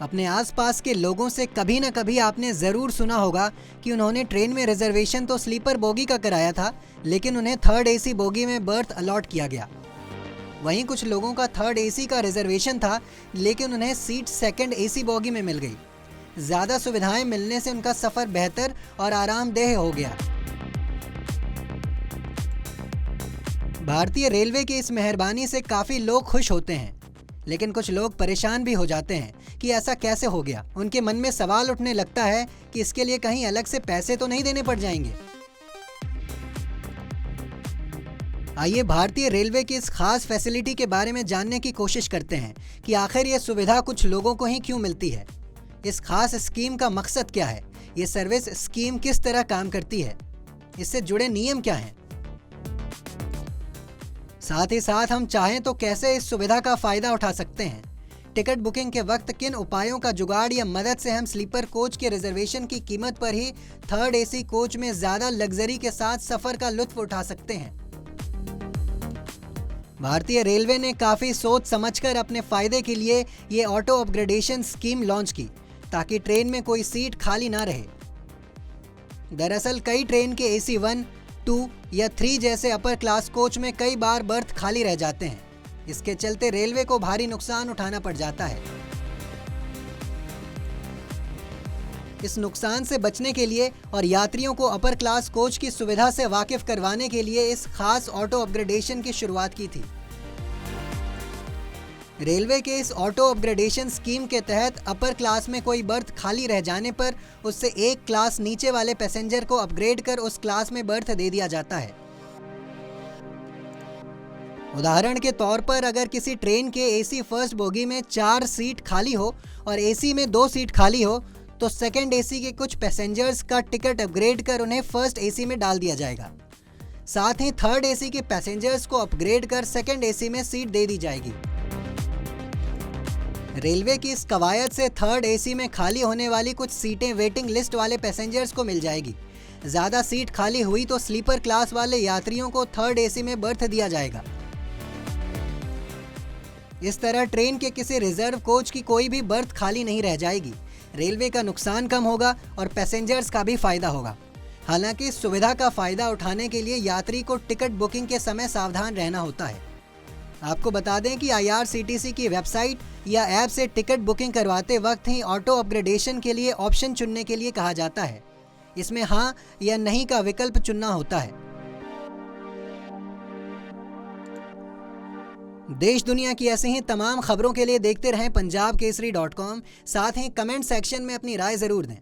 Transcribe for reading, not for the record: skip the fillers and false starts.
अपने आसपास के लोगों से कभी न कभी आपने ज़रूर सुना होगा कि उन्होंने ट्रेन में रिजर्वेशन तो स्लीपर बोगी का कराया था, लेकिन उन्हें थर्ड एसी बोगी में बर्थ अलॉट किया गया। वहीं कुछ लोगों का थर्ड एसी का रिजर्वेशन था, लेकिन उन्हें सीट सेकंड एसी बोगी में मिल गई। ज़्यादा सुविधाएं मिलने से उनका सफ़र बेहतर और आरामदेह हो गया। भारतीय रेलवे की इस मेहरबानी से काफ़ी लोग खुश होते हैं, लेकिन कुछ लोग परेशान भी हो जाते हैं कि ऐसा कैसे हो गया। उनके मन में सवाल उठने लगता है कि इसके लिए कहीं अलग से पैसे तो नहीं देने पड़ जाएंगे। आइए भारतीय रेलवे की इस खास फैसिलिटी के बारे में जानने की कोशिश करते हैं कि आखिर ये सुविधा कुछ लोगों को ही क्यों मिलती है। इस खास स्कीम का मकसद क्या है, ये सर्विस स्कीम किस तरह काम करती है, इससे जुड़े नियम क्या हैं। साथ ही साथ हम चाहें तो कैसे इस सुविधा का फ़ायदा उठा सकते हैं। टिकट बुकिंग के वक्त किन उपायों का जुगाड़ या मदद से हम स्लीपर कोच के रिजर्वेशन की कीमत पर ही थर्ड एसी कोच में ज़्यादा लग्जरी के साथ सफ़र का लुत्फ़ उठा सकते हैं। भारतीय रेलवे ने काफ़ी सोच समझकर अपने फ़ायदे के लिए ये ऑटो अपग्रेडेशन स्कीम लॉन्च की, ताकि ट्रेन में कोई सीट खाली ना रहे। दरअसल कई ट्रेन के एसी 1, 2 या 3 जैसे अपर क्लास कोच में कई बार बर्थ खाली रह जाते हैं। इसके चलते रेलवे को भारी नुकसान उठाना पड़ जाता है। इस नुकसान से बचने के लिए और यात्रियों को अपर क्लास कोच की सुविधा से वाकिफ करवाने के लिए इस खास ऑटो अपग्रेडेशन की शुरुआत की थी। रेलवे के इस ऑटो अपग्रेडेशन स्कीम के तहत अपर क्लास में कोई बर्थ खाली रह जाने पर उससे एक क्लास नीचे वाले पैसेंजर को अपग्रेड कर उस क्लास में बर्थ दे दिया जाता है। उदाहरण के तौर पर अगर किसी ट्रेन के एसी फर्स्ट बोगी में 4 सीट खाली हो और एसी में 2 सीट खाली हो, तो सेकंड एसी के कुछ पैसेंजर्स का टिकट अपग्रेड कर उन्हें फर्स्ट एसी में डाल दिया जाएगा। साथ ही थर्ड एसी के पैसेंजर्स को अपग्रेड कर सेकंड एसी में सीट दे दी जाएगी। रेलवे की इस कवायद से थर्ड एसी में खाली होने वाली कुछ सीटें वेटिंग लिस्ट वाले पैसेंजर्स को मिल जाएगी। ज़्यादा सीट खाली हुई तो स्लीपर क्लास वाले यात्रियों को थर्ड एसी में बर्थ दिया जाएगा। इस तरह ट्रेन के किसी रिजर्व कोच की कोई भी बर्थ खाली नहीं रह जाएगी। रेलवे का नुकसान कम होगा और पैसेंजर्स का भी फायदा होगा। हालांकि इस सुविधा का फायदा उठाने के लिए यात्री को टिकट बुकिंग के समय सावधान रहना होता है। आपको बता दें कि IRCTC की वेबसाइट या ऐप से टिकट बुकिंग करवाते वक्त ही ऑटो अपग्रेडेशन के लिए ऑप्शन चुनने के लिए कहा जाता है। इसमें हाँ या नहीं का विकल्प चुनना होता है। देश दुनिया की ऐसे ही तमाम खबरों के लिए देखते रहें पंजाबकेसरी.com। साथ ही कमेंट सेक्शन में अपनी राय ज़रूर दें।